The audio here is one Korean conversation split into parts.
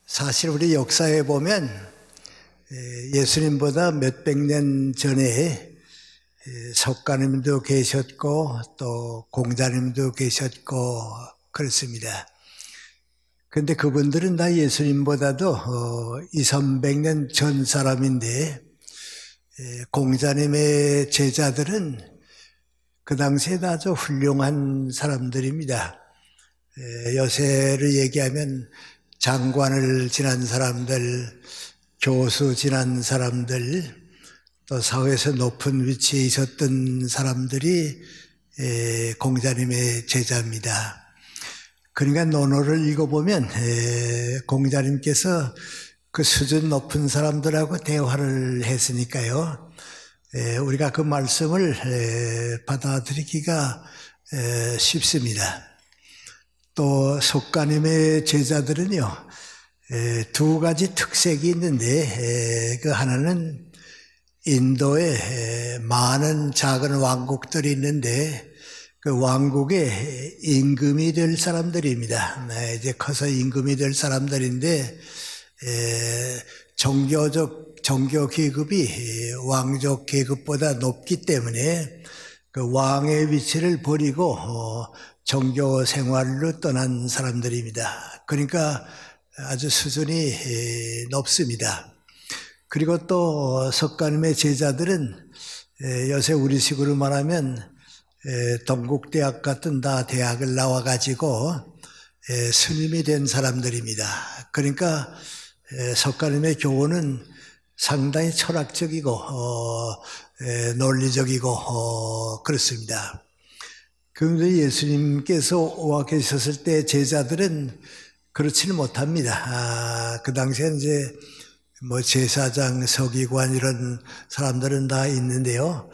사실 우리 역사에 보면 예수님보다 몇백 년 전에 석가님도 계셨고 또 공자님도 계셨고 그렇습니다. 그런데 그분들은 다 예수님보다도 200~300년 전 사람인데 공자님의 제자들은 그 당시에 아주 훌륭한 사람들입니다. 요새를 얘기하면 장관을 지난 사람들, 교수 지난 사람들, 또 사회에서 높은 위치에 있었던 사람들이 공자님의 제자입니다. 그러니까 논어를 읽어보면 공자님께서 그 수준 높은 사람들하고 대화를 했으니까요. 우리가 그 말씀을 받아들이기가 쉽습니다. 또 석가님의 제자들은요, 두 가지 특색이 있는데 그 하나는 인도에 많은 작은 왕국들이 있는데 그 왕국의 임금이 될 사람들입니다. 이제 커서 임금이 될 사람들인데 정교 계급이 왕족 계급보다 높기 때문에 그 왕의 위치를 버리고 정교 생활로 떠난 사람들입니다. 그러니까 아주 수준이 높습니다. 그리고 또 석가님의 제자들은 요새 우리식으로 말하면 동국대학 같은 다 대학을 나와가지고 스님이 된 사람들입니다. 그러니까 석가님의 교훈은 상당히 철학적이고 논리적이고 그렇습니다. 그런데 예수님께서 와 계셨을 때 제자들은 그렇지는 못합니다. 그 당시에 이제 뭐 제사장, 서기관 이런 사람들은 다 있는데요.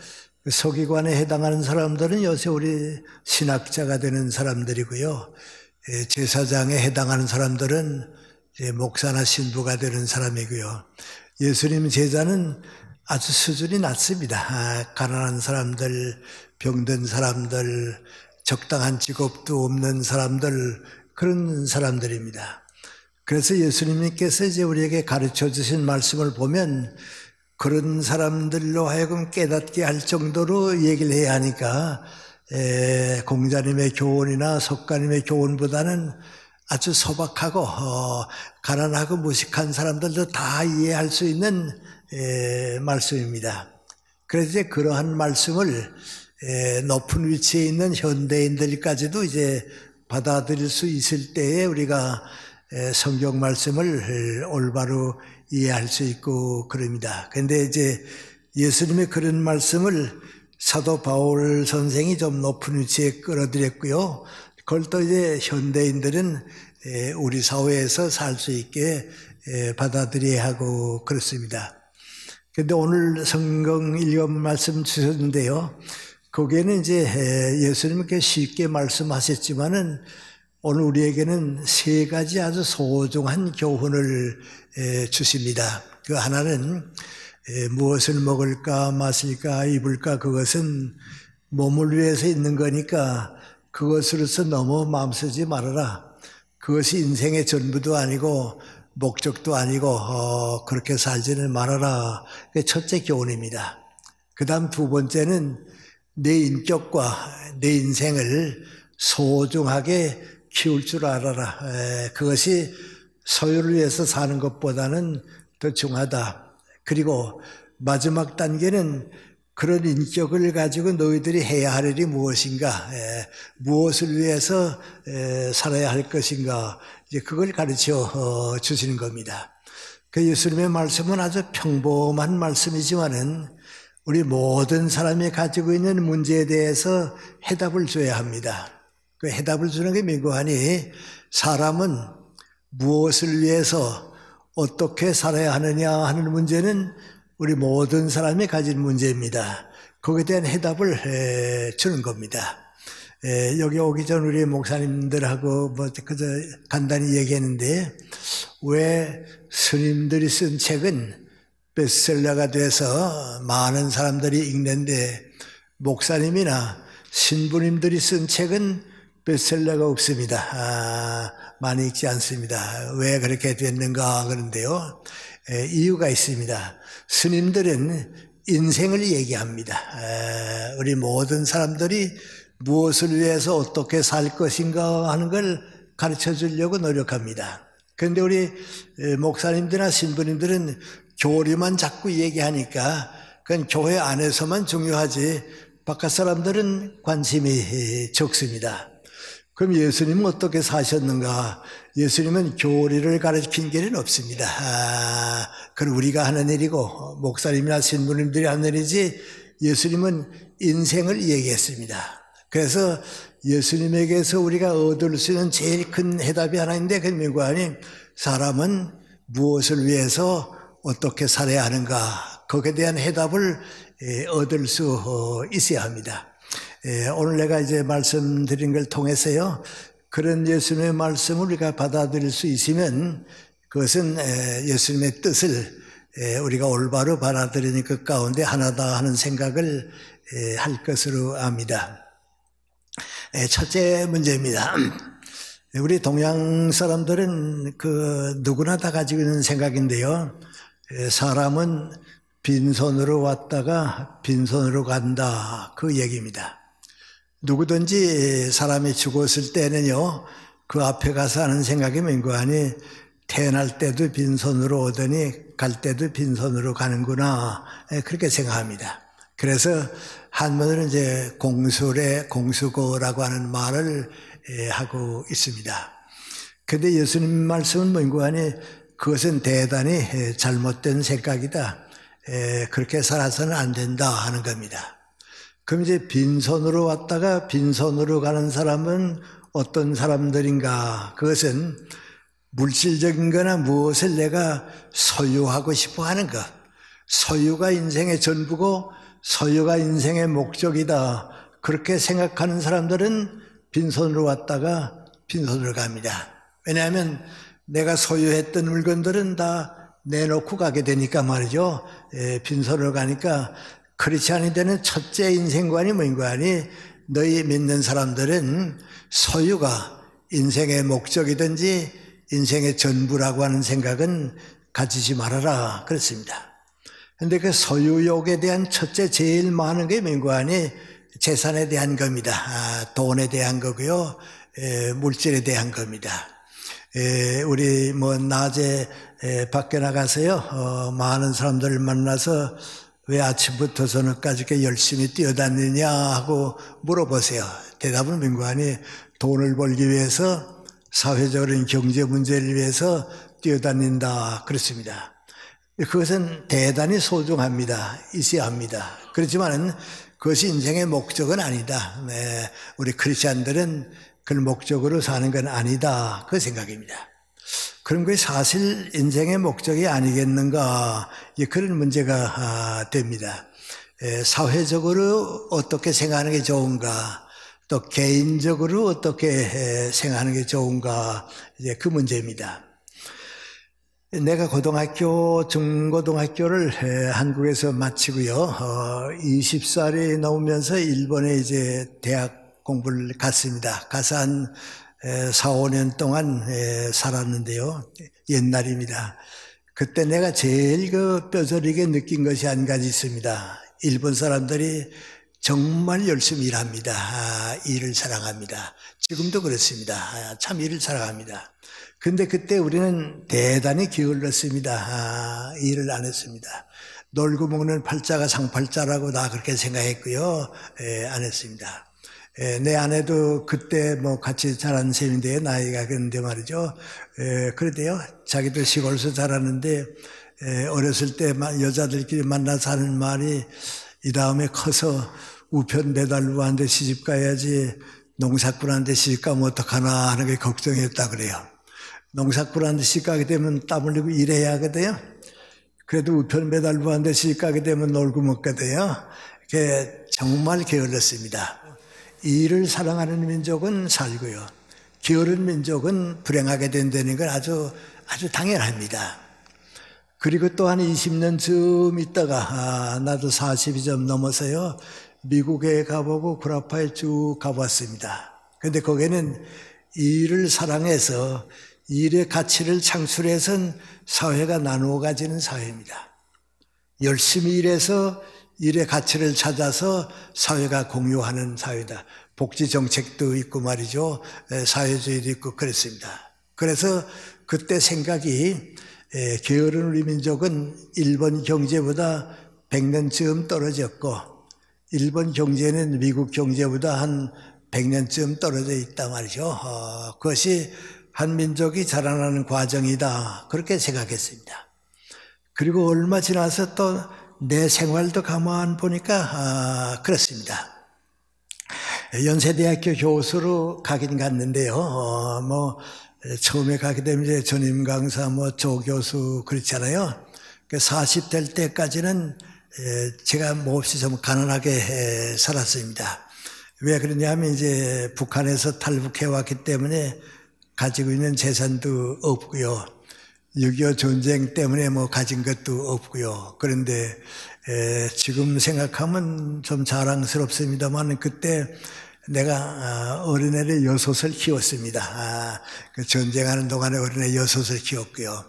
서기관에 해당하는 사람들은 요새 우리 신학자가 되는 사람들이고요. 제사장에 해당하는 사람들은 이제 목사나 신부가 되는 사람이고요. 예수님 제자는 아주 수준이 낮습니다. 가난한 사람들, 병든 사람들, 적당한 직업도 없는 사람들, 그런 사람들입니다. 그래서 예수님께서 이제 우리에게 가르쳐 주신 말씀을 보면 그런 사람들로 하여금 깨닫게 할 정도로 얘기를 해야 하니까 공자님의 교훈이나 석가님의 교훈보다는 아주 소박하고 가난하고 무식한 사람들도 다 이해할 수 있는 말씀입니다. 그래서 이제 그러한 말씀을 높은 위치에 있는 현대인들까지도 이제 받아들일 수 있을 때에 우리가 성경 말씀을 올바로 이해할 수 있고 그럽니다. 그런데 이제 예수님의 그런 말씀을 사도 바울 선생이 좀 높은 위치에 끌어들였고요. 그걸 또 이제 현대인들은 우리 사회에서 살 수 있게 받아들여야 하고 그렇습니다. 그런데 오늘 성경 읽은 말씀 주셨는데요. 거기에는 이제 예수님께 쉽게 말씀하셨지만은 오늘 우리에게는 세 가지 아주 소중한 교훈을 주십니다. 그 하나는 무엇을 먹을까 마실까 입을까 그것은 몸을 위해서 있는 거니까 그것으로서 너무 마음 쓰지 말아라. 그것이 인생의 전부도 아니고 목적도 아니고 그렇게 살지는 말아라. 그게 첫째 교훈입니다. 그 다음 두 번째는 내 인격과 내 인생을 소중하게 키울 줄 알아라. 그것이 소유를 위해서 사는 것보다는 더 중하다. 그리고 마지막 단계는 그런 인격을 가지고 너희들이 해야 할 일이 무엇인가, 무엇을 위해서 살아야 할 것인가, 이제 그걸 가르쳐 주시는 겁니다. 그 예수님의 말씀은 아주 평범한 말씀이지만은 우리 모든 사람이 가지고 있는 문제에 대해서 해답을 줘야 합니다. 그 해답을 주는 게 묘하니 사람은 무엇을 위해서 어떻게 살아야 하느냐 하는 문제는 우리 모든 사람이 가진 문제입니다. 거기에 대한 해답을 주는 겁니다. 여기 오기 전 우리 목사님들하고 그저 간단히 얘기했는데 왜 스님들이 쓴 책은 베스트셀러가 돼서 많은 사람들이 읽는데 목사님이나 신부님들이 쓴 책은 베스트셀러가 없습니다. 많이 읽지 않습니다. 왜 그렇게 됐는가 그런데요. 이유가 있습니다. 스님들은 인생을 얘기합니다. 우리 모든 사람들이 무엇을 위해서 어떻게 살 것인가 하는 걸 가르쳐 주려고 노력합니다. 그런데 우리 목사님들이나 신부님들은 교리만 자꾸 얘기하니까 그건 교회 안에서만 중요하지 바깥 사람들은 관심이 적습니다. 그럼 예수님은 어떻게 사셨는가? 예수님은 교리를 가르친 길은 없습니다. 그건 우리가 하는 일이고 목사님이나 신부님들이 하는 일이지 예수님은 인생을 얘기했습니다. 그래서 예수님에게서 우리가 얻을 수 있는 제일 큰 해답이 하나 있는데 그 명관이 사람은 무엇을 위해서 어떻게 살아야 하는가 거기에 대한 해답을 얻을 수 있어야 합니다. 오늘 내가 이제 말씀드린 걸 통해서요 그런 예수님의 말씀을 우리가 받아들일 수 있으면 그것은 예수님의 뜻을 우리가 올바로 받아들이는 것 가운데 하나다 하는 생각을 할 것으로 압니다. 첫째 문제입니다. 우리 동양 사람들은 누구나 다 가지고 있는 생각인데요. 사람은 빈손으로 왔다가 빈손으로 간다. 그 얘기입니다. 누구든지 사람이 죽었을 때는요. 그 앞에 가서 하는 생각이 맹고하니 태어날 때도 빈손으로 오더니 갈 때도 빈손으로 가는구나. 그렇게 생각합니다. 그래서 한문으로 이제 공술의 공수고라고 하는 말을 하고 있습니다. 그런데 예수님 말씀은 뭔고 하니 그것은 대단히 잘못된 생각이다. 그렇게 살아서는 안 된다 하는 겁니다. 그럼 이제 빈손으로 왔다가 빈손으로 가는 사람은 어떤 사람들인가? 그것은 물질적인 거나 무엇을 내가 소유하고 싶어 하는 것. 소유가 인생의 전부고 소유가 인생의 목적이다. 그렇게 생각하는 사람들은 빈손으로 왔다가 빈손으로 갑니다. 왜냐하면 내가 소유했던 물건들은 다 내놓고 가게 되니까 말이죠. 빈손으로 가니까 그렇지 않은 데는 첫째 인생관이 뭔가 하니 너희 믿는 사람들은 소유가 인생의 목적이든지 인생의 전부라고 하는 생각은 가지지 말아라. 그렇습니다. 그런데 그 소유욕에 대한 첫째 제일 많은 게 뭔가 하니 재산에 대한 겁니다. 돈에 대한 거고요. 물질에 대한 겁니다. 우리 낮에 밖에 나가서요. 많은 사람들을 만나서 왜 아침부터 저녁까지 이렇게 열심히 뛰어다니냐 하고 물어보세요. 대답은 민관이 돈을 벌기 위해서 사회적인 경제 문제를 위해서 뛰어다닌다 그렇습니다. 그것은 대단히 소중합니다. 있어야 합니다. 그렇지만 그것이 인생의 목적은 아니다. 우리 크리스찬들은 그 목적으로 사는 건 아니다. 그 생각입니다. 그럼 그게 사실 인생의 목적이 아니겠는가? 그런 문제가 됩니다. 사회적으로 어떻게 생각하는 게 좋은가? 또 개인적으로 어떻게 생각하는 게 좋은가? 이제 그 문제입니다. 내가 고등학교, 중고등학교를 한국에서 마치고요. 20살이 넘으면서 일본에 이제 대학 공부를 갔습니다. 가서 한 4, 5년 동안 살았는데요. 옛날입니다. 그때 내가 제일 뼈저리게 느낀 것이 한 가지 있습니다. 일본 사람들이 정말 열심히 일합니다. 일을 사랑합니다. 지금도 그렇습니다. 참 일을 사랑합니다. 근데 그때 우리는 대단히 게을렀습니다. 일을 안 했습니다. 놀고 먹는 팔자가 상팔자라고 나 그렇게 생각했고요. 안 했습니다. 내 아내도 그때 같이 자란 셈인데 나이가 그런데 말이죠. 그런데요. 자기도 시골에서 자랐는데 어렸을 때 여자들끼리 만나서 하는 말이 이 다음에 커서 우편 배달부한테 시집 가야지 농사꾼한테 시집 가면 어떡하나 하는 게 걱정이었다 그래요. 농사꾼한테 시집 가게 되면 땀 흘리고 일해야 하거든요. 그래도 우편 배달부한테 시집 가게 되면 놀고 먹거든요. 그게 정말 게을렀습니다. 일을 사랑하는 민족은 살고요. 게으른 민족은 불행하게 된다는 건 아주 당연합니다. 그리고 또 한 20년쯤 있다가 나도 40이 좀 넘어서요. 미국에 가보고 구라파에 쭉 가봤습니다. 근데 거기에는 일을 사랑해서 일의 가치를 창출해서 사회가 나누어 가지는 사회입니다. 열심히 일해서 일의 가치를 찾아서 사회가 공유하는 사회다. 복지 정책도 있고 말이죠. 사회주의도 있고 그렇습니다. 그래서 그때 생각이 게으른 우리 민족은 일본 경제보다 100년쯤 떨어졌고 일본 경제는 미국 경제보다 한 100년쯤 떨어져 있단 말이죠. 그것이 한 민족이 자라나는 과정이다. 그렇게 생각했습니다. 그리고 얼마 지나서 또 내 생활도 가만 보니까 그렇습니다. 연세대학교 교수로 가긴 갔는데요. 처음에 가게 되면 이제 전임 강사, 조교수 그렇잖아요. 40 될 때까지는 제가 몹시 좀 가난하게 살았습니다. 왜 그러냐면 이제 북한에서 탈북해 왔기 때문에 가지고 있는 재산도 없고요. 6.25 전쟁 때문에 가진 것도 없고요. 그런데 지금 생각하면 좀 자랑스럽습니다만 그때 내가 어린애를 6을 키웠습니다. 그 전쟁하는 동안에 어린애 6을 키웠고요.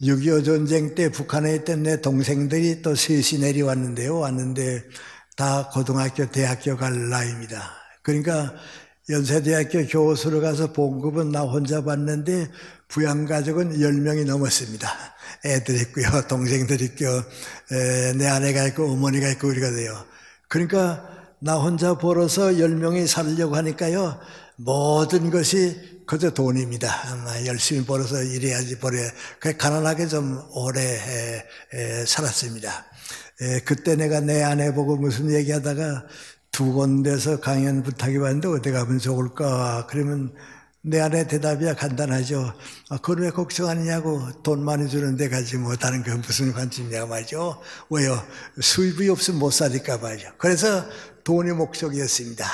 6.25 전쟁 때 북한에 있던 내 동생들이 또 셋이 내려왔는데요. 왔는데 다 고등학교, 대학교 갈 나이입니다. 그러니까 연세대학교 교수로 가서 봉급은 나 혼자 받는데 부양가족은 10명이 넘었습니다. 애들 있고요, 동생들 있고, 내 아내가 있고, 어머니가 있고, 우리가 돼요. 그러니까 나 혼자 벌어서 10명이 살려고 하니까요, 모든 것이 그저 돈입니다. 열심히 벌어서 일해야지 벌어야. 그래서 가난하게 좀 오래 살았습니다. 그때 내가 내 아내 보고 무슨 얘기하다가 두 군데서 강연 부탁이 왔는데 어디 가면 좋을까? 그러면 내 아내 대답이야 간단하죠. 그걸 왜 걱정하느냐고. 돈 많이 주는데 가지 못하는 건 무슨 관심이냐 말이죠. 왜요? 수입이 없으면 못 사니까 말이죠. 그래서 돈이 목적이었습니다.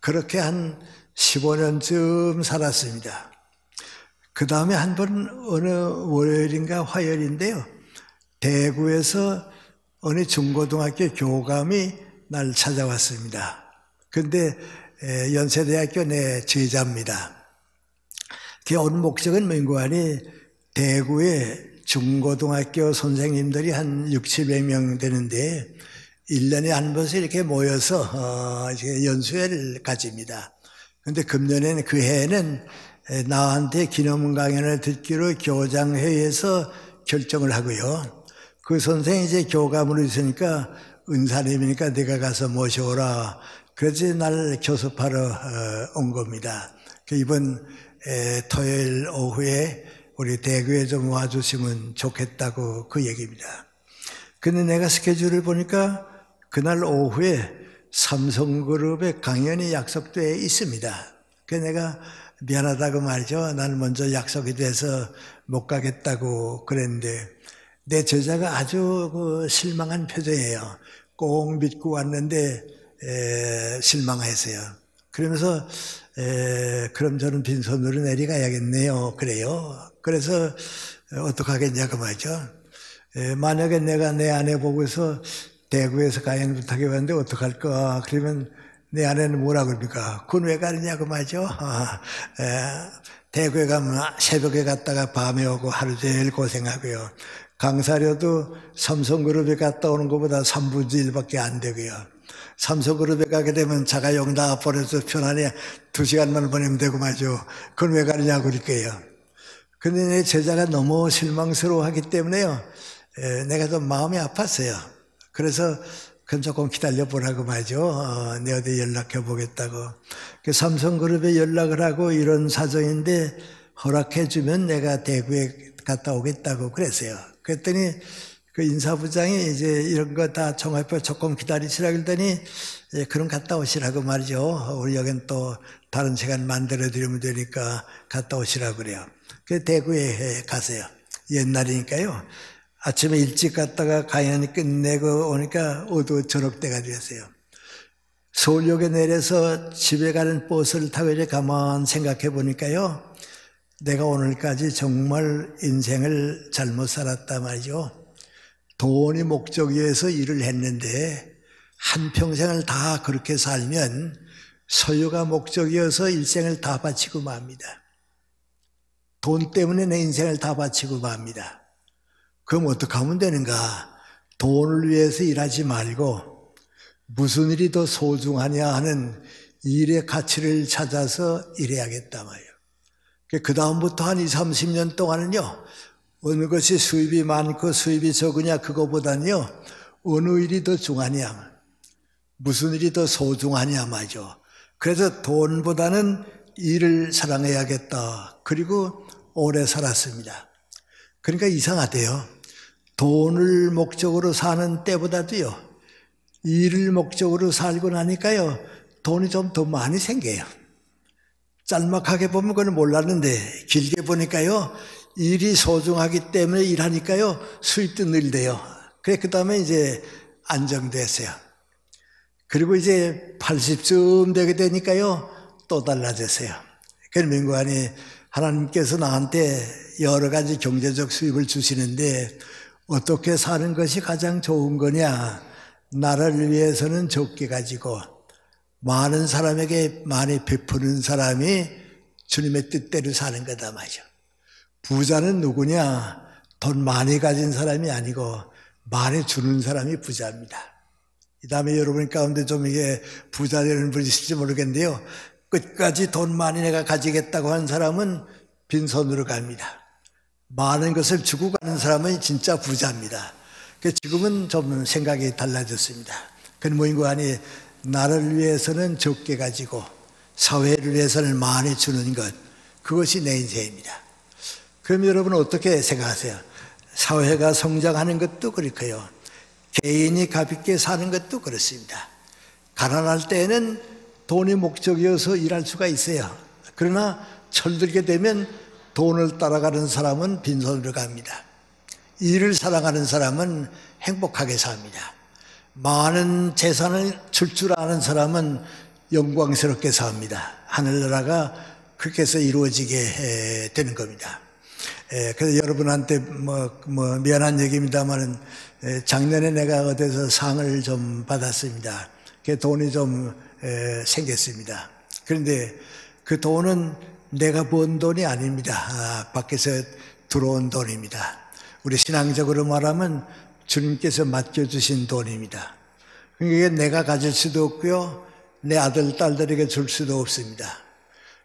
그렇게 한 15년쯤 살았습니다. 그 다음에 한 번 어느 월요일인가 화요일인데요. 대구에서 어느 중고등학교 교감이 날 찾아왔습니다. 근데 연세대학교 내 제자입니다. 그 온 목적은 뭔가니 대구에 중고등학교 선생님들이 한 600~700명 되는데 1년에 한 번씩 이렇게 모여서 연수회를 가집니다. 근데 금년에는 그 해에는 나한테 기념 강연을 듣기로 교장회의에서 결정을 하고요. 그 선생이 이제 교감으로 있으니까 은사님이니까 네가 가서 모셔오라. 그래서 날 교습하러 온 겁니다. 이번 토요일 오후에 우리 대구에 좀 와주시면 좋겠다고 그 얘기입니다. 근데 내가 스케줄을 보니까 그날 오후에 삼성그룹의 강연이 약속되어 있습니다. 그래서 내가 미안하다고 말이죠. 난 먼저 약속이 돼서 못 가겠다고 그랬는데 내 제자가 아주 실망한 표정이에요. 꼭 믿고 왔는데 실망했어요. 그러면서 그럼 저는 빈손으로 내려가야겠네요. 그래요. 그래서 어떡하겠냐고 말이죠. 만약에 내가 내 아내 보고서 대구에서 강연 부탁해 왔는데 어떡할까? 그러면 내 아내는 뭐라 그럽니까? 그건 왜 가느냐고 말이죠. 대구에 가면 새벽에 갔다가 밤에 오고 하루 종일 고생하고요. 강사료도 삼성그룹에 갔다 오는 것보다 3분의 1밖에 안 되고요. 삼성그룹에 가게 되면 자가용 다 보내서 편안히 2시간만 보내면 되고 말이죠. 그건 왜 가느냐고 그럴 거예요. 근데 내 제자가 너무 실망스러워 하기 때문에요. 내가 좀 마음이 아팠어요. 그래서 그럼 조금 기다려보라고 말이죠. 내 어디 연락해 보겠다고. 삼성그룹에 연락을 하고 이런 사정인데 허락해주면 내가 대구에 갔다 오겠다고 그랬어요. 그랬더니 그 인사부장이 이제 이런 거 다 종합해 조금 기다리시라 그러더니 그럼 갔다 오시라고 말이죠. 우리 여긴 또 다른 시간 만들어 드리면 되니까 갔다 오시라고 그래요. 그래서 대구에 가세요. 옛날이니까요. 아침에 일찍 갔다가 강연이 끝내고 오니까 어두워저녁 때가 되었어요. 서울역에 내려서 집에 가는 버스를 타고 이제 가만 생각해 보니까요. 내가 오늘까지 정말 인생을 잘못 살았다 말이죠. 돈이 목적이어서 일을 했는데 한평생을 다 그렇게 살면 소유가 목적이어서 일생을 다 바치고 맙니다. 돈 때문에 내 인생을 다 바치고 맙니다. 그럼 어떻게 하면 되는가? 돈을 위해서 일하지 말고 무슨 일이 더 소중하냐 하는 일의 가치를 찾아서 일해야겠다 말이에요. 그 다음부터 한 20, 30년 동안은요, 어느 것이 수입이 많고 수입이 적으냐 그거보다는요, 어느 일이 더 중하냐, 무슨 일이 더 소중하냐 말이죠. 그래서 돈보다는 일을 사랑해야겠다. 그리고 오래 살았습니다. 그러니까 이상하대요. 돈을 목적으로 사는 때보다도요, 일을 목적으로 살고 나니까요, 돈이 좀 더 많이 생겨요. 짤막하게 보면 그건 몰랐는데 길게 보니까요, 일이 소중하기 때문에 일하니까요, 수입도 늘대요. 그래, 그 다음에 이제 안정됐어요. 그리고 이제 80쯤 되게 되니까요, 또 달라졌어요. 그래서 민구안이 하나님께서 나한테 여러 가지 경제적 수입을 주시는데 어떻게 사는 것이 가장 좋은 거냐? 나를 위해서는 적게 가지고 많은 사람에게 많이 베푸는 사람이 주님의 뜻대로 사는 거다 말이죠. 부자는 누구냐? 돈 많이 가진 사람이 아니고 많이 주는 사람이 부자입니다. 이 다음에 여러분 가운데 좀 이게 부자 되는 분이 있을지 모르겠는데요. 끝까지 돈 많이 내가 가지겠다고 하는 사람은 빈손으로 갑니다. 많은 것을 주고 가는 사람은 진짜 부자입니다. 지금은 좀 생각이 달라졌습니다. 그 모임관이 나를 위해서는 적게 가지고 사회를 위해서는 많이 주는 것, 그것이 내 인생입니다. 그럼 여러분 어떻게 생각하세요? 사회가 성장하는 것도 그렇고요, 개인이 가볍게 사는 것도 그렇습니다. 가난할 때는 돈이 목적이어서 일할 수가 있어요. 그러나 철들게 되면 돈을 따라가는 사람은 빈손으로 갑니다. 일을 사랑하는 사람은 행복하게 삽니다. 많은 재산을 줄 줄 아는 사람은 영광스럽게 삽니다. 하늘나라가 그렇게 해서 이루어지게 되는 겁니다. 그래서 여러분한테 미안한 얘기입니다만 작년에 내가 어디서 상을 좀 받았습니다. 그 돈이 좀 생겼습니다. 그런데 그 돈은 내가 번 돈이 아닙니다. 밖에서 들어온 돈입니다. 우리 신앙적으로 말하면 주님께서 맡겨주신 돈입니다. 그러니까 내가 가질 수도 없고요, 내 아들, 딸들에게 줄 수도 없습니다.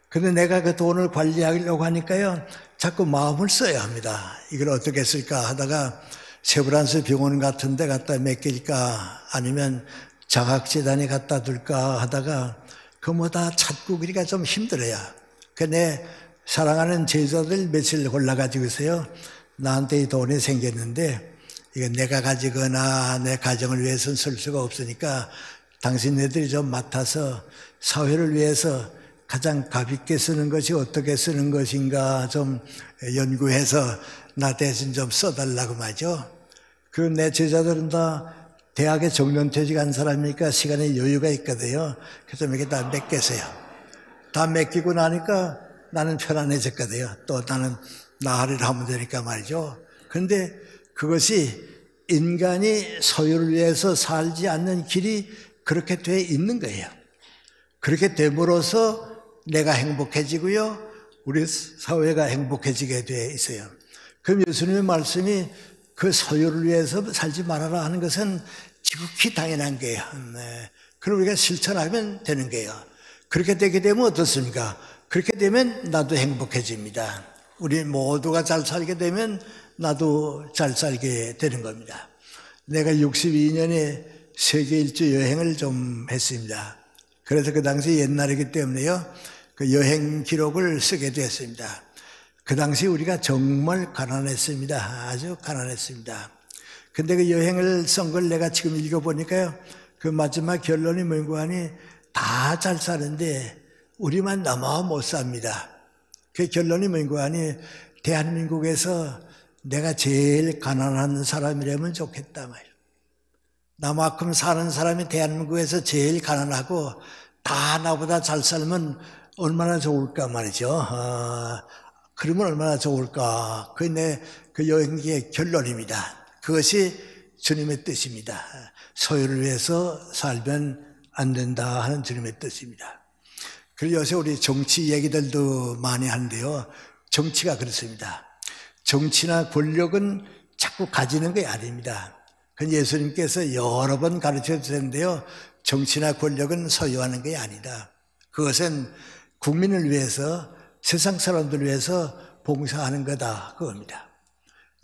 그런데 내가 그 돈을 관리하려고 하니까요, 자꾸 마음을 써야 합니다. 이걸 어떻게 쓸까 하다가 세브란스 병원 같은 데 갖다 맡길까 아니면 장학재단에 갖다 둘까 하다가 그 뭐 다 찾고 그러니까 좀 힘들어요. 그 내 사랑하는 제자들 며칠 골라가지고 있어요. 나한테 이 돈이 생겼는데 이거 내가 가지거나 내 가정을 위해서는 쓸 수가 없으니까 당신네들이 좀 맡아서 사회를 위해서 가장 가볍게 쓰는 것이 어떻게 쓰는 것인가 좀 연구해서 나 대신 좀 써달라고 말이죠. 그리고 내 제자들은 다 대학에 정년퇴직한 사람이니까 시간에 여유가 있거든요. 그래서 이렇게 다 맡겼어요. 다 맡기고 나니까 나는 편안해졌거든요. 또 나는 나 할 일 하면 되니까 말이죠. 그런데 그것이 인간이 소유를 위해서 살지 않는 길이 그렇게 돼 있는 거예요. 그렇게 됨으로써 내가 행복해지고요, 우리 사회가 행복해지게 돼 있어요. 그럼 예수님의 말씀이 그 소유를 위해서 살지 말아라 하는 것은 지극히 당연한 거예요. 그럼 우리가 실천하면 되는 거예요. 그렇게 되게 되면 어떻습니까? 그렇게 되면 나도 행복해집니다. 우리 모두가 잘 살게 되면 나도 잘 살게 되는 겁니다. 내가 62년에 세계 일주 여행을 좀 했습니다. 그래서 그 당시 옛날이기 때문에요, 그 여행 기록을 쓰게 됐습니다. 그 당시 우리가 정말 가난했습니다. 아주 가난했습니다. 근데 그 여행을 쓴 걸 내가 지금 읽어보니까요, 그 마지막 결론이 뭔고 하니 다 잘 사는데 우리만 너무 못 삽니다. 그 결론이 뭔고 하니 대한민국에서 내가 제일 가난한 사람이라면 좋겠다 말이에요. 나만큼 사는 사람이 대한민국에서 제일 가난하고 다 나보다 잘 살면 얼마나 좋을까 말이죠. 그러면 얼마나 좋을까. 그게 그 여행기의 결론입니다. 그것이 주님의 뜻입니다. 소유를 위해서 살면 안 된다 하는 주님의 뜻입니다. 그리고 요새 우리 정치 얘기들도 많이 하는데요. 정치가 그렇습니다. 정치나 권력은 자꾸 가지는 게 아닙니다. 그건 예수님께서 여러 번 가르쳐 주셨는데요. 정치나 권력은 소유하는 게 아니다. 그것은 국민을 위해서, 세상 사람들을 위해서 봉사하는 거다. 그겁니다.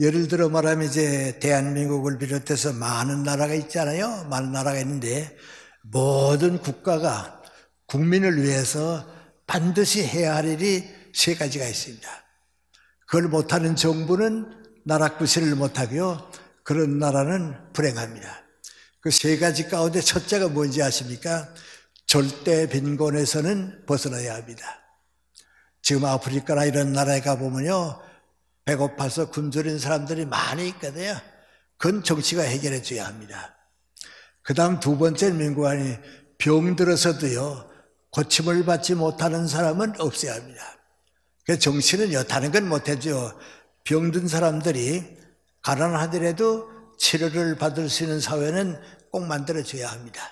예를 들어 말하면 이제 대한민국을 비롯해서 많은 나라가 있잖아요. 많은 나라가 있는데 모든 국가가 국민을 위해서 반드시 해야 할 일이 세 가지가 있습니다. 그걸 못하는 정부는 나라 구실을 못하고요. 그런 나라는 불행합니다. 그 세 가지 가운데 첫째가 뭔지 아십니까? 절대 빈곤에서는 벗어나야 합니다. 지금 아프리카나 이런 나라에 가보면요. 배고파서 굶주린 사람들이 많이 있거든요. 그건 정치가 해결해 줘야 합니다. 그 다음 두 번째 민구안이 병들어서도요. 고침을 받지 못하는 사람은 없어야 합니다. 그 정치는요. 다른 건 못해줘요. 병든 사람들이 가난하더라도 치료를 받을 수 있는 사회는 꼭 만들어줘야 합니다.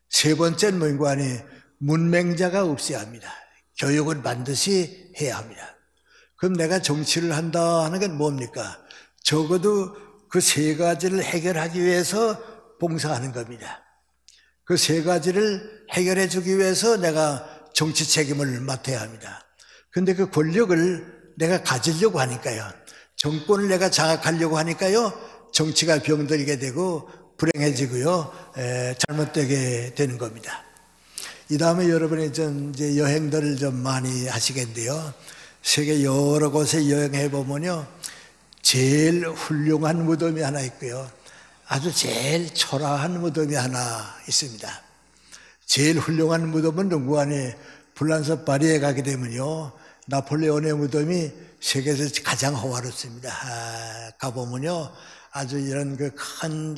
세 번째는 민구안이 문맹자가 없어야 합니다. 교육은 반드시 해야 합니다. 그럼 내가 정치를 한다 하는 건 뭡니까? 적어도 그 세 가지를 해결하기 위해서 봉사하는 겁니다. 그 세 가지를 해결해 주기 위해서 내가 정치 책임을 맡아야 합니다. 그런데 그 권력을 내가 가지려고 하니까요. 정권을 내가 장악하려고 하니까요. 정치가 병들게 되고 불행해지고요. 잘못되게 되는 겁니다. 이 다음에 여러분이 이제 여행들을 좀 많이 하시겠는데요. 세계 여러 곳에 여행해 보면요. 제일 훌륭한 무덤이 하나 있고요. 아주 제일 초라한 무덤이 하나 있습니다. 제일 훌륭한 무덤은 누구 안에 프랑스 파리에 가게 되면요. 나폴레온의 무덤이 세계에서 가장 호화롭습니다. 가보면요. 아주 이런 그 큰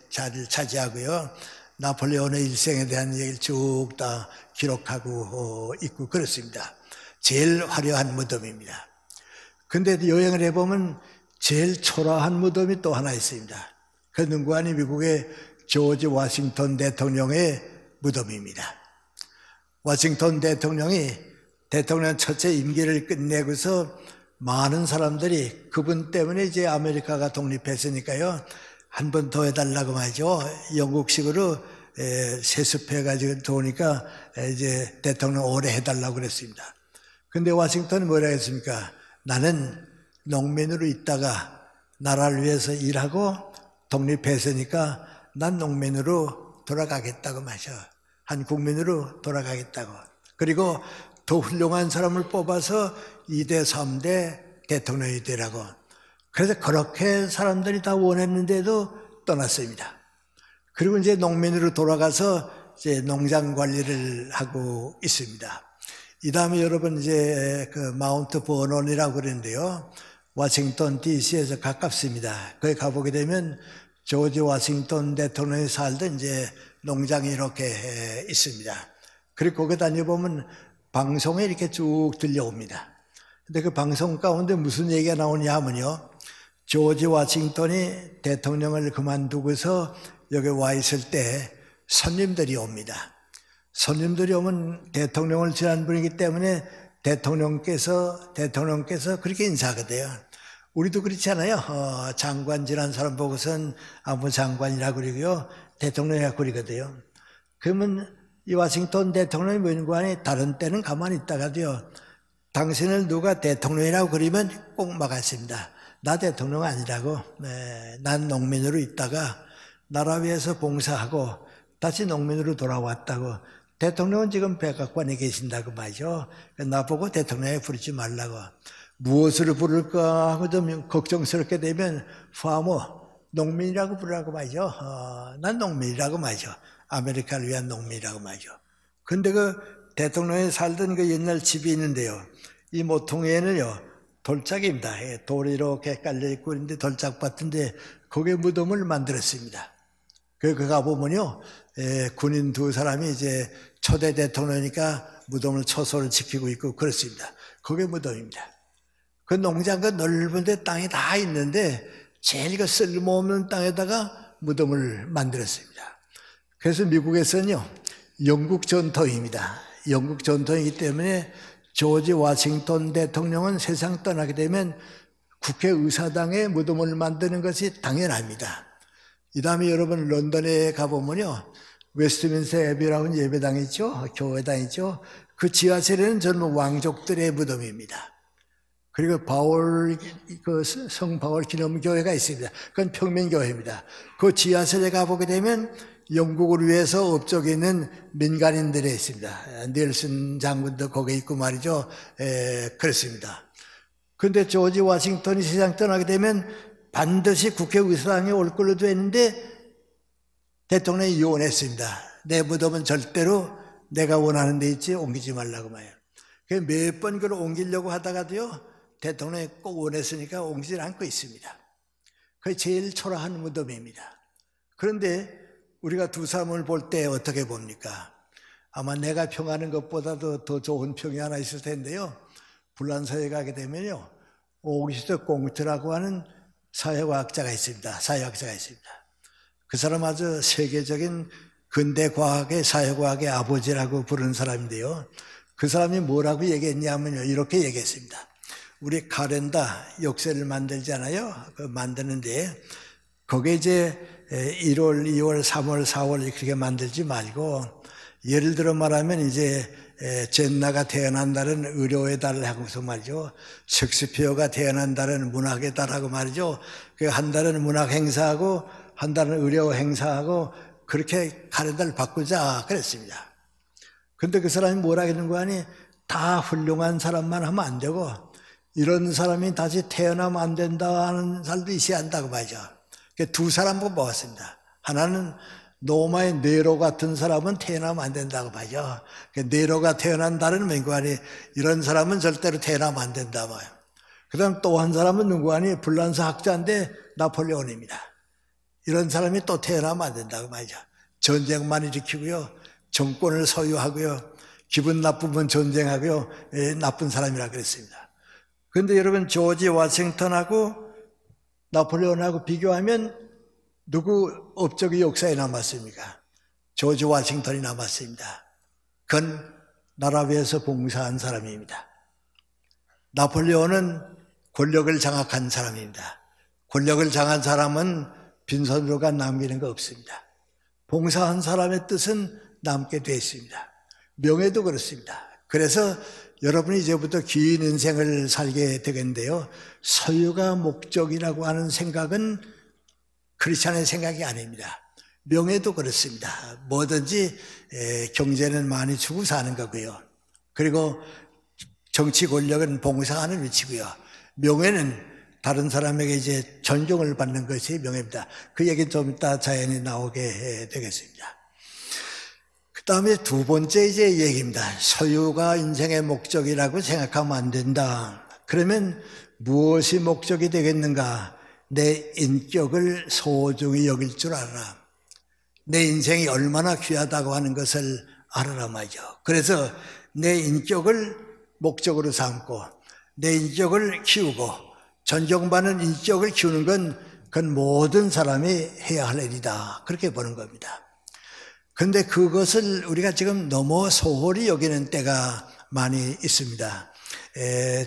자리를 차지하고요. 나폴레온의 일생에 대한 얘기를 쭉 다 기록하고 있고 그렇습니다. 제일 화려한 무덤입니다. 근데 여행을 해보면 제일 초라한 무덤이 또 하나 있습니다. 그 누구 아니 미국의 조지 워싱턴 대통령의 무덤입니다. 워싱턴 대통령이 대통령 첫째 임기를 끝내고서 많은 사람들이 그분 때문에 이제 아메리카가 독립했으니까요. 한 번 더 해달라고 말이죠. 영국식으로 세습해가지고 도니까 이제 대통령 오래 해달라고 그랬습니다. 근데 워싱턴이 뭐라 했습니까? 나는 농민으로 있다가 나라를 위해서 일하고 독립했으니까 난 농민으로 돌아가겠다고 마셔. 한 국민으로 돌아가겠다고. 그리고 더 훌륭한 사람을 뽑아서 2대, 3대 대통령이 되라고. 그래서 그렇게 사람들이 다 원했는데도 떠났습니다. 그리고 이제 농민으로 돌아가서 이제 농장 관리를 하고 있습니다. 이 다음에 여러분 이제 그 마운트 버논이라고 그러는데요. 워싱턴 DC에서 가깝습니다. 거기 가보게 되면 조지 워싱턴 대통령이 살던 이제 농장이 이렇게 있습니다. 그리고 거기 다녀보면 방송에 이렇게 쭉 들려옵니다. 근데 그 방송 가운데 무슨 얘기가 나오냐 하면요. 조지 워싱턴이 대통령을 그만두고서 여기 와 있을 때 손님들이 옵니다. 손님들이 오면 대통령을 지난 분이기 때문에 대통령께서 그렇게 인사하거든요. 우리도 그렇잖아요. 장관 지난 사람 보고선 아무 장관이라고 그러고요. 대통령이라고 그러거든요. 그러면 이 워싱턴 대통령이 뭔관이 다른 때는 가만히 있다가도요. 당신을 누가 대통령이라고 그러면 꼭 막았습니다. 나 대통령 아니라고. 난 농민으로 있다가 나라 위해서 봉사하고 다시 농민으로 돌아왔다고. 대통령은 지금 백악관에 계신다고 말이죠. 나보고 대통령에 부르지 말라고. 무엇으로 부를까 하고 좀 걱정스럽게 되면 파머, 농민이라고 부르라고 말이죠. 난 농민이라고 말이죠. 아메리카를 위한 농민이라고 말이죠. 근데 그 대통령이 살던 그 옛날 집이 있는데요. 이 모퉁이에는요, 돌짝입니다. 돌이 이렇게 깔려있고 있는데 돌짝밭인데 거기에 무덤을 만들었습니다. 그 가보면요, 군인 두 사람이 이제 초대 대통령이니까 무덤을 초소를 지키고 있고 그렇습니다. 그게 무덤입니다. 그 농장 그 넓은데 땅이 다 있는데 제일 그 쓸모없는 땅에다가 무덤을 만들었습니다. 그래서 미국에서는요, 영국 전통입니다. 영국 전통이기 때문에 조지 워싱턴 대통령은 세상 떠나게 되면 국회의사당에 무덤을 만드는 것이 당연합니다. 이 다음에 여러분 런던에 가보면요, 웨스트민스터 애비라고 예배당 있죠, 교회당 있죠. 그 지하실에는 젊은 왕족들의 무덤입니다. 그리고 성 바울 기념교회가 있습니다. 그건 평민교회입니다. 그 지하실에 가보게 되면 영국을 위해서 업적에 있는 민간인들이 있습니다. 닐슨 장군도 거기에 있고 말이죠. 그렇습니다. 그런데 조지 워싱턴이 세상 떠나게 되면 반드시 국회의사당에 올 걸로 되어 있는데 대통령이 유언했습니다. 내 무덤은 절대로 내가 원하는 데 있지 옮기지 말라고 말이에요. 몇 번 그걸 옮기려고 하다가도요, 대통령이 꼭 원했으니까 옮기질 않고 있습니다. 그게 제일 초라한 무덤입니다. 그런데 우리가 두 사람을 볼 때 어떻게 봅니까? 아마 내가 평하는 것보다도 더 좋은 평이 하나 있을 텐데요. 불란서에 가게 되면요, 오기스트 공트라고 하는 사회과학자가 있습니다. 그 사람 아주 세계적인 근대 과학의 사회과학의 아버지라고 부르는 사람인데요. 그 사람이 뭐라고 얘기했냐면요, 이렇게 얘기했습니다. 우리 카렌다 역세를 만들잖아요. 만드는데 거기에 이제 1월, 2월, 3월, 4월 이렇게 만들지 말고, 예를 들어 말하면 이제 젠나가 태어난 달은 의료의 달을 하고서 말이죠. 셰익스피어가 태어난 달은 문학의 달하고 말이죠. 그 한 달은 문학 행사하고 한 달은 의료 행사하고 그렇게 카렌다를 바꾸자 그랬습니다. 근데 그 사람이 뭐라 했는 거 아니? 다 훌륭한 사람만 하면 안 되고 이런 사람이 다시 태어나면 안 된다 하는 사람도 있어야 한다고 말이죠. 두 사람 뽑아왔습니다. 하나는 로마의 네로 같은 사람은 태어나면 안 된다고 말이죠. 네로가 태어난 달은 뭔고 아니? 이런 사람은 절대로 태어나면 안 된다 말이에요. 그 다음 또 한 사람은 누구 아니? 불란서 학자인데 나폴레온입니다. 이런 사람이 또 태어나면 안 된다고 말이죠. 전쟁만 일으키고요, 정권을 소유하고요, 기분 나쁘면 전쟁하고요, 나쁜 사람이라 그랬습니다. 그런데 여러분 조지 워싱턴하고 나폴레온하고 비교하면 누구 업적이 역사에 남았습니까? 조지 워싱턴이 남았습니다. 그건 나라 위해서 봉사한 사람입니다. 나폴레온은 권력을 장악한 사람입니다. 권력을 장악한 사람은 빈손으로가 남기는 거 없습니다. 봉사한 사람의 뜻은 남게 되어 있습니다. 명예도 그렇습니다. 그래서 여러분이 이제부터 긴 인생을 살게 되겠는데요, 소유가 목적이라고 하는 생각은 크리스찬의 생각이 아닙니다. 명예도 그렇습니다. 뭐든지 경제는 많이 주고 사는 거고요. 그리고 정치 권력은 봉사하는 위치고요. 명예는 다른 사람에게 이제 존경을 받는 것이 명예입니다. 그 얘기는 좀 이따 자연히 나오게 되겠습니다. 그 다음에 두 번째 이제 얘기입니다. 소유가 인생의 목적이라고 생각하면 안 된다. 그러면 무엇이 목적이 되겠는가? 내 인격을 소중히 여길 줄 알아라. 내 인생이 얼마나 귀하다고 하는 것을 알아라 말이죠. 그래서 내 인격을 목적으로 삼고 내 인격을 키우고 존경받는 인격을 키우는 그건 모든 사람이 해야 할 일이다. 그렇게 보는 겁니다. 그런데 그것을 우리가 지금 너무 소홀히 여기는 때가 많이 있습니다.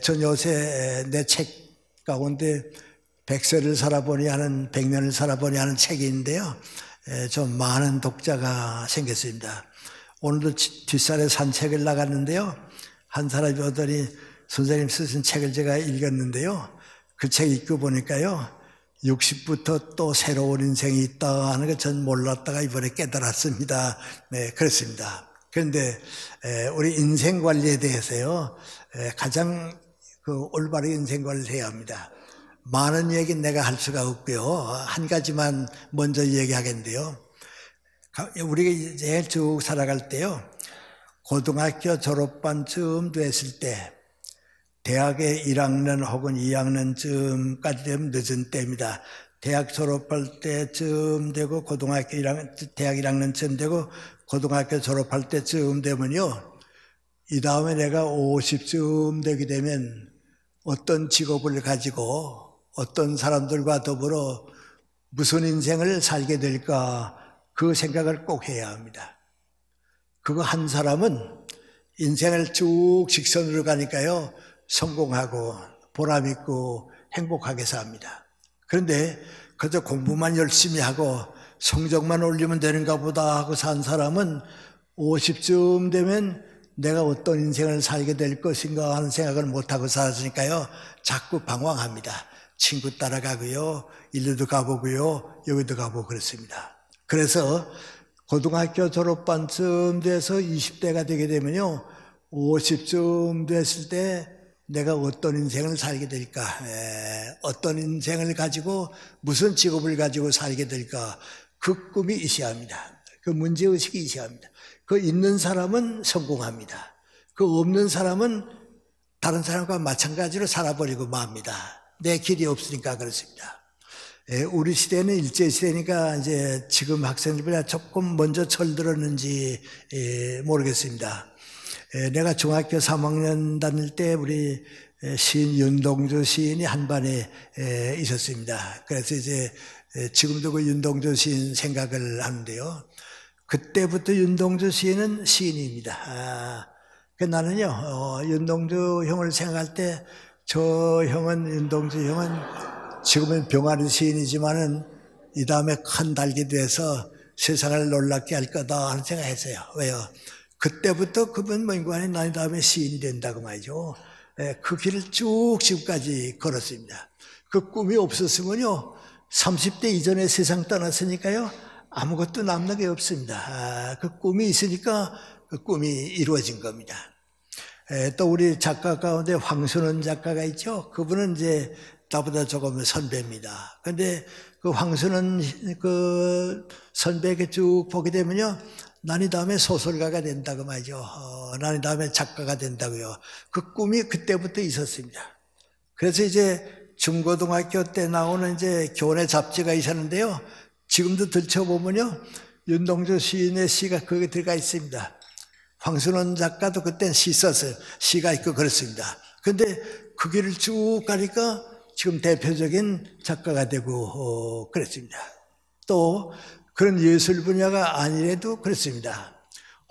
전 요새 내 책 가운데 100세를 살아보니 하는 100년을 살아보니 하는 책이 있는데요, 좀 많은 독자가 생겼습니다. 오늘도 뒷산에 산책을 나갔는데요, 한 사람이 오더니 선생님 쓰신 책을 제가 읽었는데요, 그 책 읽고 보니까요 60부터 또 새로운 인생이 있다 하는 걸 전 몰랐다가 이번에 깨달았습니다. 네, 그렇습니다. 그런데 우리 인생 관리에 대해서요, 가장 올바른 인생 관리를 해야 합니다. 많은 얘기는 내가 할 수가 없고요, 한 가지만 먼저 얘기하겠는데요, 우리가 이제 쭉 살아갈 때요, 고등학교 졸업반쯤 됐을 때 대학의 1학년 혹은 2학년쯤까지 되면 늦은 때입니다. 대학 졸업할 때쯤 되고 고등학교 1학년, 대학 1학년쯤 되고 고등학교 졸업할 때쯤 되면요, 이 다음에 내가 50쯤 되게 되면 어떤 직업을 가지고 어떤 사람들과 더불어 무슨 인생을 살게 될까, 그 생각을 꼭 해야 합니다. 그거 한 사람은 인생을 쭉 직선으로 가니까요, 성공하고 보람있고 행복하게 삽니다. 그런데 그저 공부만 열심히 하고 성적만 올리면 되는가 보다 하고 산 사람은 50쯤 되면 내가 어떤 인생을 살게 될 것인가 하는 생각을 못하고 살았으니까요, 자꾸 방황합니다. 친구 따라가고요, 일로도 가보고요, 여기도 가보고 그렇습니다. 그래서 고등학교 졸업반쯤 돼서 20대가 되게 되면요, 50쯤 됐을 때 내가 어떤 인생을 살게 될까, 어떤 인생을 가지고 무슨 직업을 가지고 살게 될까, 그 꿈이 있어야 합니다. 그 문제의식이 있어야 합니다. 그 있는 사람은 성공합니다. 그 없는 사람은 다른 사람과 마찬가지로 살아버리고 맙니다. 내 길이 없으니까 그렇습니다. 우리 시대는 일제시대니까 이제 지금 학생들보다 조금 먼저 철들었는지 모르겠습니다. 내가 중학교 3학년 다닐 때 우리 시인 윤동주 시인이 한 반에 있었습니다. 그래서 이제 지금도 그 윤동주 시인 생각을 하는데요. 그때부터 윤동주 시인은 시인입니다. 나는요, 윤동주 형을 생각할 때 저 형은, 윤동주 형은 지금은 병아리 시인이지만은 이 다음에 큰 달기 돼서 세상을 놀랍게 할 거다 하는 생각했어요. 왜요? 그때부터 그분 인간이 난 다음에 시인이 된다고 말이죠. 그 길을 쭉 지금까지 걸었습니다. 그 꿈이 없었으면요, 30대 이전에 세상 떠났으니까요, 아무것도 남는 게 없습니다. 그 꿈이 있으니까 그 꿈이 이루어진 겁니다. 또 우리 작가 가운데 황순원 작가가 있죠. 그분은 이제 나보다 조금 선배입니다. 근데 그 황순원 그 선배에게 쭉 보게 되면요, 난 이 다음에 소설가가 된다고 말이죠. 난 이 다음에 작가가 된다고요. 그 꿈이 그때부터 있었습니다. 그래서 이제 중고등학교 때 나오는 이제 교내 잡지가 있었는데요. 지금도 들춰보면요, 윤동주 시인의 시가 거기에 들어가 있습니다. 황순원 작가도 그땐 시 썼어요. 시가 있고 그렇습니다. 근데 그 길을 쭉 가니까 지금 대표적인 작가가 되고 그랬습니다. 또 그런 예술 분야가 아니래도 그렇습니다.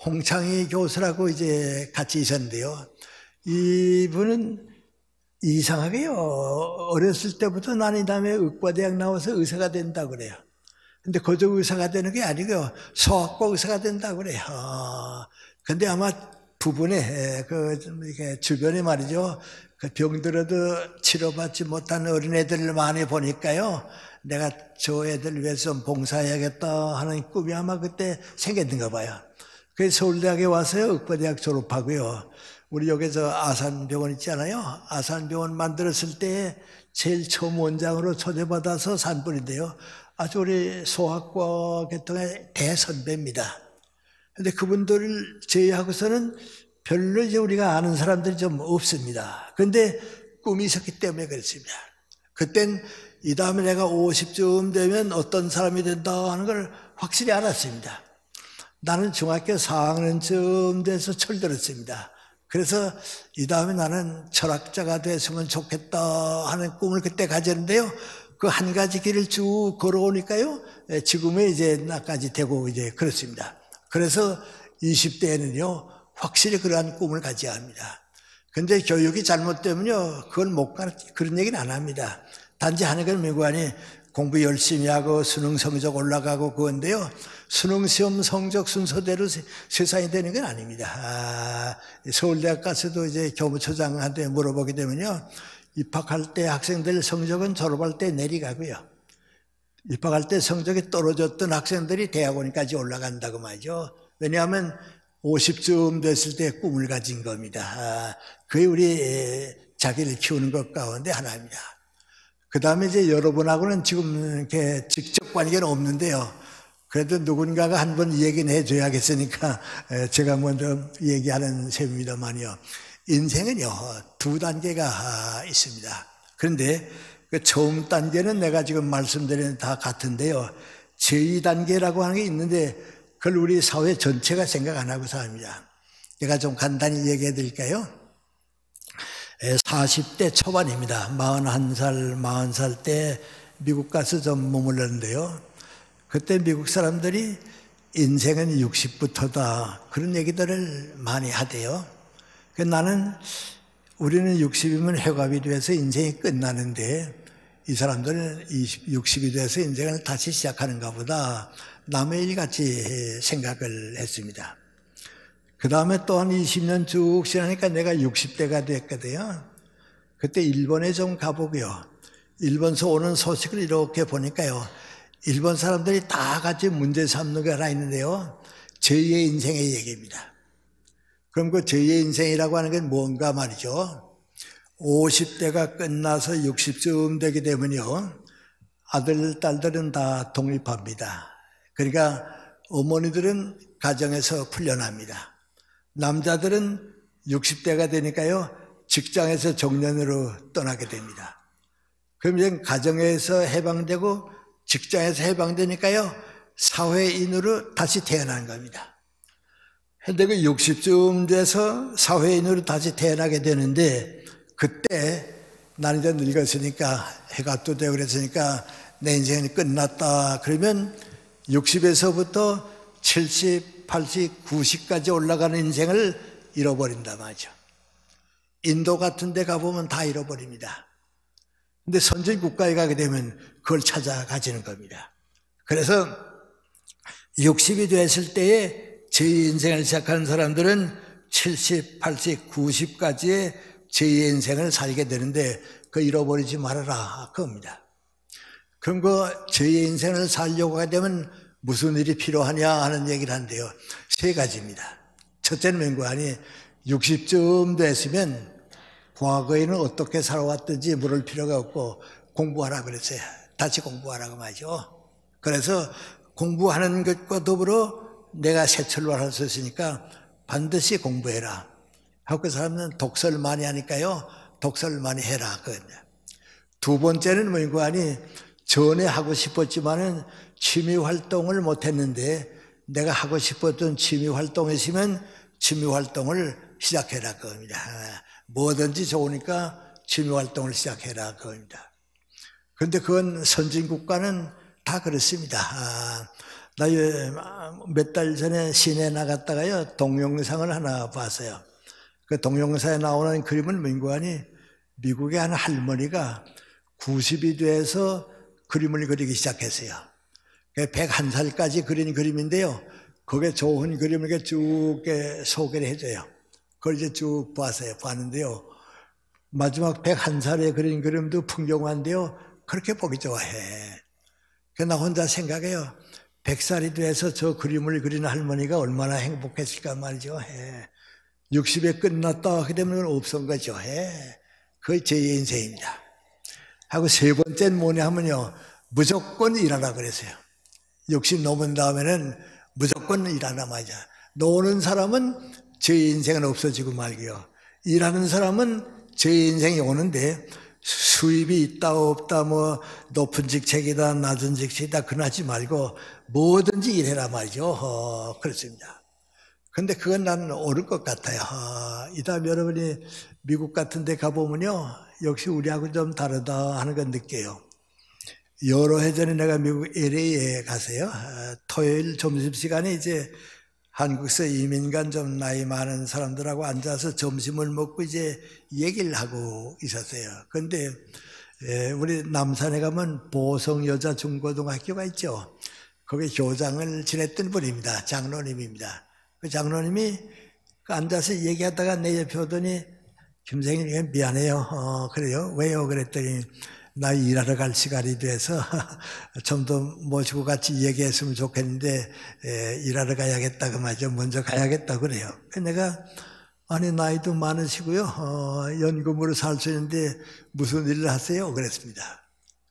홍창희 교수라고 이제 같이 있었는데요. 이분은 이상하게요, 어렸을 때부터 난 이 다음에 의과대학 나와서 의사가 된다고 그래요. 근데 그저 의사가 되는 게 아니고요, 소아과 의사가 된다고 그래요. 근데 아마 부분에 이렇게 주변에 말이죠, 그 병들어도 치료받지 못한 어린애들을 많이 보니까요, 내가 저 애들 위해서 봉사해야겠다 하는 꿈이 아마 그때 생겼는가 봐요. 그래서 서울대학에 와서요, 의과대학 졸업하고요, 우리 여기서 아산병원 있잖아요. 아산병원 만들었을 때 제일 처음 원장으로 초대받아서 산 분인데요, 아주 우리 소아과 계통의 대선배입니다. 근데 그분들을 제외하고서는 별로 이제 우리가 아는 사람들이 좀 없습니다. 그런데 꿈이 있었기 때문에 그렇습니다. 그땐 이 다음에 내가 50쯤 되면 어떤 사람이 된다 하는 걸 확실히 알았습니다. 나는 중학교 4학년쯤 돼서 철들었습니다. 그래서 이 다음에 나는 철학자가 됐으면 좋겠다 하는 꿈을 그때 가졌는데요. 그 한 가지 길을 쭉 걸어오니까요, 지금의 이제 나까지 되고 이제 그렇습니다. 그래서 20대에는요, 확실히 그러한 꿈을 가져야 합니다. 근데 교육이 잘못되면요, 그걸 못 가르치, 그런 얘기는 안 합니다. 단지 하는 건 미관이 공부 열심히 하고 수능 성적 올라가고 그건데요, 수능 시험 성적 순서대로 세상이 되는 건 아닙니다. 서울대학 가서도 이제 교무처장한테 물어보게 되면요, 입학할 때 학생들 성적은 졸업할 때 내려가고요, 입학할 때 성적이 떨어졌던 학생들이 대학원까지 올라간다고 말이죠. 왜냐하면 50쯤 됐을 때 꿈을 가진 겁니다. 그게 우리 자기를 키우는 것 가운데 하나입니다. 그 다음에 이제 여러분하고는 지금 이렇게 직접 관계는 없는데요, 그래도 누군가가 한 번 얘기는 해줘야겠으니까 제가 먼저 얘기하는 셈입니다만요. 인생은요, 두 단계가 있습니다. 그런데 그 처음 단계는 내가 지금 말씀드리는 다 같은데요, 제2단계라고 하는 게 있는데 그걸 우리 사회 전체가 생각 안 하고 삽니다. 제가 좀 간단히 얘기해 드릴까요? 40대 초반입니다. 41살, 40살 때 미국 가서 좀 머물렀는데요, 그때 미국 사람들이 인생은 60부터다 그런 얘기들을 많이 하대요. 나는 우리는 60이면 회갑이 돼서 인생이 끝나는데 이 사람들은 60이 돼서 인생을 다시 시작하는가 보다 남의 일같이 생각을 했습니다. 그 다음에 또 한 20년 쭉 지나니까 내가 60대가 됐거든요. 그때 일본에 좀 가보고요. 일본에서 오는 소식을 이렇게 보니까요. 일본 사람들이 다 같이 문제 삼는 게 하나 있는데요. 제2의 인생의 얘기입니다. 그럼 그 제2의 인생이라고 하는 게 뭔가 말이죠. 50대가 끝나서 60쯤 되게 되면요. 아들, 딸들은 다 독립합니다. 그러니까 어머니들은 가정에서 풀려납니다. 남자들은 60대가 되니까요. 직장에서 정년으로 떠나게 됩니다. 그럼 이제 가정에서 해방되고 직장에서 해방되니까요. 사회인으로 다시 태어난 겁니다. 근데 그 60쯤 돼서 사회인으로 다시 태어나게 되는데 그때 나는 이제 늙었으니까 해갑도 되고 그랬으니까 내 인생이 끝났다. 그러면 60에서부터 70, 80, 90까지 올라가는 인생을 잃어버린다 말이죠. 인도 같은 데 가보면 다 잃어버립니다. 근데 선진 국가에 가게 되면 그걸 찾아가지는 겁니다. 그래서 60이 됐을 때에 제 인생을 시작하는 사람들은 70, 80, 90까지의 제2의 인생을 살게 되는데 그거 잃어버리지 말아라 그겁니다. 그럼 그 제2의 인생을 살려고 하게 되면 무슨 일이 필요하냐 하는 얘기를 하는데요. 세 가지입니다. 첫째는 맹구하니 60쯤 됐으면 과거에는 어떻게 살아왔든지 물을 필요가 없고 공부하라 그랬어요. 다시 공부하라고 말이죠. 그래서 공부하는 것과 더불어 내가 새 출발할 수 있으니까 반드시 공부해라. 하고 그 사람은 독서를 많이 하니까요. 독서를 많이 해라. 두 번째는 뭐인고 하니 전에 하고 싶었지만은 취미 활동을 못했는데 내가 하고 싶었던 취미 활동이 있으면 취미 활동을 시작해라. 그겁니다. 뭐든지 좋으니까 취미 활동을 시작해라. 그겁니다. 그런데 그건 선진국가는 다 그렇습니다. 나 몇 달 전에 시내 나갔다가요. 동영상을 하나 봤어요. 그 동영상에 나오는 그림은 뭔고 하니 미국의 한 할머니가 90이 돼서 그림을 그리기 시작했어요. 101살까지 그린 그림인데요. 그게 좋은 그림을 이렇게 쭉 소개를 해줘요. 그걸 이제 쭉 봤는데요. 마지막 101살에 그린 그림도 풍경화인데요. 그렇게 보기 좋아해. 그래서 나 혼자 생각해요. 100살이 돼서 저 그림을 그리는 할머니가 얼마나 행복했을까 말이죠. 60에 끝났다 하게 되면 없은 거죠. 그게 제 인생입니다. 하고 세 번째는 뭐냐 하면요. 무조건 일하라 그랬어요. 60 넘은 다음에는 무조건 일하라 말이야. 노는 사람은 제 인생은 없어지고 말고요. 일하는 사람은 제 인생이 오는데 수입이 있다 없다 뭐 높은 직책이다 낮은 직책이다 그러지 말고 뭐든지 일해라 말이죠. 그렇습니다. 근데 그건 나는 옳을 것 같아요. 이 다음 여러분이 미국 같은 데 가보면요. 역시 우리하고 좀 다르다 하는 건 느껴요. 여러 해 전에 내가 미국 LA에 가서요. 토요일 점심시간에 이제 한국에서 이민 간 좀 나이 많은 사람들하고 앉아서 점심을 먹고 이제 얘기를 하고 있었어요. 그런데 우리 남산에 가면 보성여자 중고등학교가 있죠. 거기 교장을 지냈던 분입니다. 장로님입니다. 그 장로님이 앉아서 얘기하다가 내 옆에 오더니 김 선생님 미안해요. 그래요? 왜요? 그랬더니 나 일하러 갈 시간이 돼서 좀 더 모시고 같이 얘기했으면 좋겠는데 일하러 가야겠다 그 말이죠. 먼저 가야겠다 그래요. 내가 아니 나이도 많으시고요. 연금으로 살 수 있는데 무슨 일을 하세요? 그랬습니다.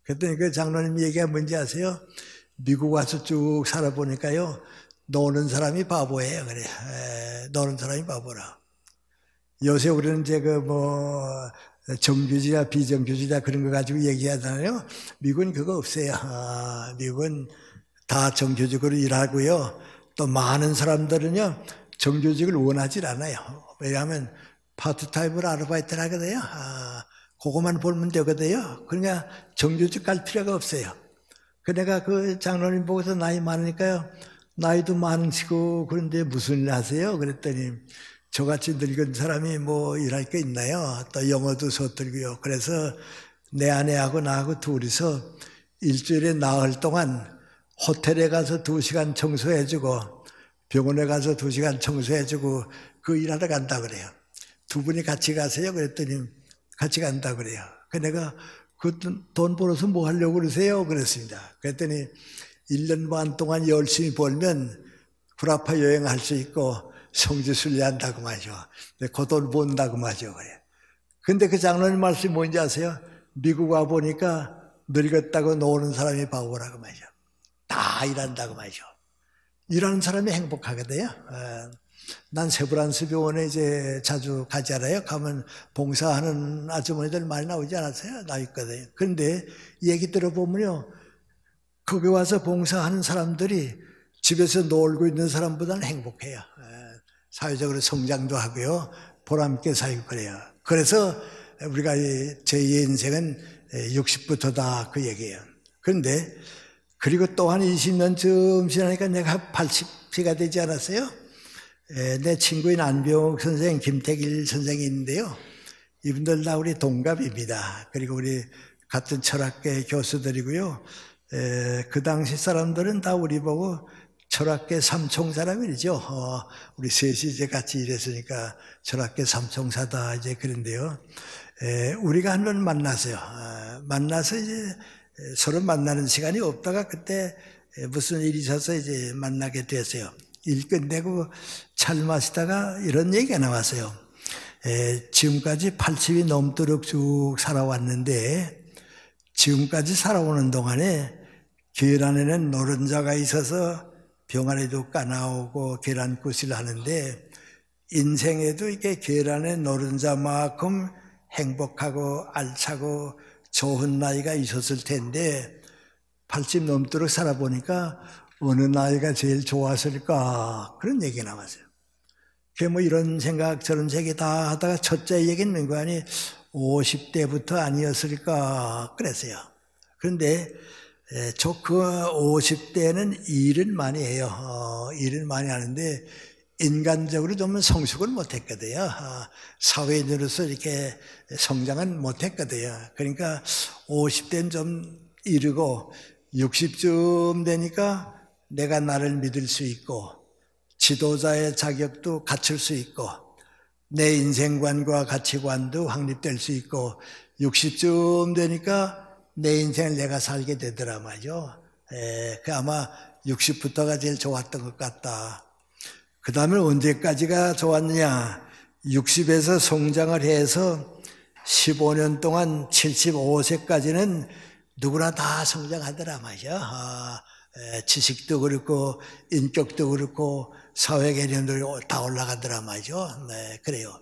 그랬더니 그 장로님 얘기가 뭔지 아세요? 미국 와서 쭉 살아보니까요. 노는 사람이 바보예요. 그래. 노는 사람이 바보라. 요새 우리는 이제 정규직이나 비정규직이나 그런 거 가지고 얘기하잖아요. 미국은 그거 없어요. 미국은 다 정규직으로 일하고요. 또 많은 사람들은요, 정규직을 원하지 않아요. 왜냐하면 파트타임으로 아르바이트를 하거든요. 그거만 벌면 되거든요. 그러니까 정규직 갈 필요가 없어요. 내가 그 장로님 보고서 나이 많으니까요. 나이도 많으시고 그런데 무슨 일 하세요? 그랬더니 저같이 늙은 사람이 뭐 일할 게 있나요? 또 영어도 서툴고요. 그래서 내 아내하고 나하고 둘이서 일주일에 나흘 동안 호텔에 가서 2시간 청소해주고 병원에 가서 2시간 청소해주고 그 일하러 간다 그래요. 두 분이 같이 가세요? 그랬더니 같이 간다 그래요. 그 내가 그 돈 벌어서 뭐 하려고 그러세요? 그랬습니다. 그랬더니 1년 반 동안 열심히 벌면 구라파 여행할 수 있고 성지순례 한다고 말이죠. 그 돈 번다고 말이죠. 그래. 근데 그 장로님 말씀이 뭔지 아세요? 미국 와보니까 늙었다고 노는 사람이 바보라고 말이죠. 다 일한다고 말이죠. 일하는 사람이 행복하거든요. 난 세브란스 병원에 이제 자주 가잖아요. 가면 봉사하는 아주머니들 많이 나오지 않았어요? 나 있거든요. 그런데 얘기 들어보면요. 거기 와서 봉사하는 사람들이 집에서 놀고 있는 사람보다는 행복해요. 사회적으로 성장도 하고요. 보람있게 살고 그래요. 그래서 우리가 제2의 인생은 60부터다 그 얘기예요. 그런데 그리고 또 한 20년쯤 지나니까 내가 80세가 되지 않았어요? 내 친구인 안병욱 선생, 김태길 선생이 있는데요. 이분들 다 우리 동갑입니다. 그리고 우리 같은 철학계 교수들이고요. 그 당시 사람들은 다 우리 보고 철학계 삼총 사람이죠. 우리 셋이 이제 같이 일했으니까 철학계 삼총사다 이제 그런데요. 우리가 한 번 만났어요. 만나서 이제 서로 만나는 시간이 없다가 그때 무슨 일이 있어서 이제 만나게 됐어요. 일 끝내고 차를 마시다가 이런 얘기가 나왔어요. 지금까지 80이 넘도록 쭉 살아왔는데 지금까지 살아오는 동안에 계란에는 노른자가 있어서 병아리도 까나오고 계란굿을 하는데 인생에도 이게 계란에 노른자만큼 행복하고 알차고 좋은 나이가 있었을 텐데 80 넘도록 살아보니까 어느 나이가 제일 좋았을까 그런 얘기가 나왔어요. 그게 뭐 이런 생각 저런 생각 다 하다가 첫째 얘기는 거 아니 50대부터 아니었을까 그랬어요. 그런데 저 그 50대는 일을 많이 해요. 일을 많이 하는데 인간적으로 좀 성숙은 못했거든요. 사회인으로서 이렇게 성장은 못했거든요. 그러니까 50대는 좀 이르고 60쯤 되니까 내가 나를 믿을 수 있고 지도자의 자격도 갖출 수 있고 내 인생관과 가치관도 확립될 수 있고 60쯤 되니까 내 인생을 내가 살게 되더라 말이죠. 그 아마 60부터가 제일 좋았던 것 같다. 그 다음에 언제까지가 좋았느냐. 60에서 성장을 해서 15년 동안 75세까지는 누구나 다 성장하더라 말이죠. 지식도 그렇고 인격도 그렇고 사회 개념도 다 올라가더라 말이죠. 네, 그래요.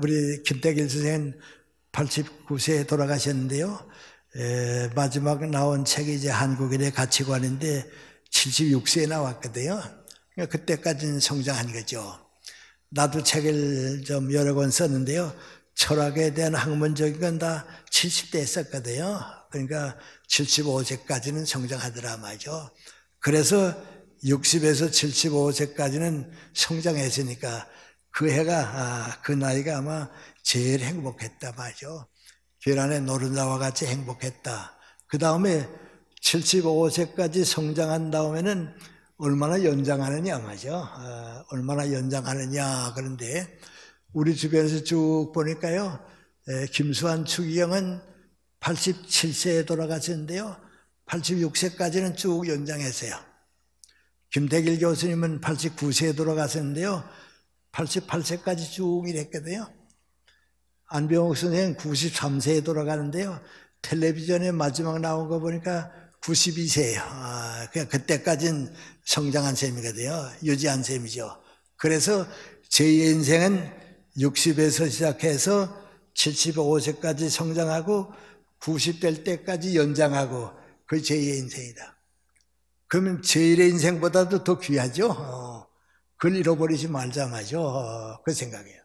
우리 김태길 선생은 89세에 돌아가셨는데요. 마지막 나온 책이 이제 한국인의 가치관인데 76세에 나왔거든요. 그러니까 그때까지는 성장한 거죠. 나도 책을 좀 여러 권 썼는데요. 철학에 대한 학문적인 건 다 70대에 썼거든요. 그러니까 75세까지는 성장하더라 말이죠. 그래서 60에서 75세까지는 성장했으니까 그 해가 그 나이가 아마 제일 행복했다 말이죠. 계란에 노른자와 같이 행복했다. 그 다음에 75세까지 성장한 다음에는 얼마나 연장하느냐 말이죠. 얼마나 연장하느냐. 그런데 우리 주변에서 쭉 보니까요. 김수환 추기경은 87세에 돌아가셨는데요. 86세까지는 쭉 연장했어요. 김태길 교수님은 89세에 돌아가셨는데요. 88세까지 쭉 일했거든요. 안병욱 선생은 93세에 돌아가는데요. 텔레비전에 마지막 나온 거 보니까 92세예요. 그냥 그때까지는 성장한 셈이거든요. 유지한 셈이죠. 그래서 제2의 인생은 60에서 시작해서 75세까지 성장하고 90 될 때까지 연장하고 그게 제2의 인생이다. 그러면 제1의 인생보다도 더 귀하죠. 그걸 잃어버리지 말자 말이죠. 그 생각이에요.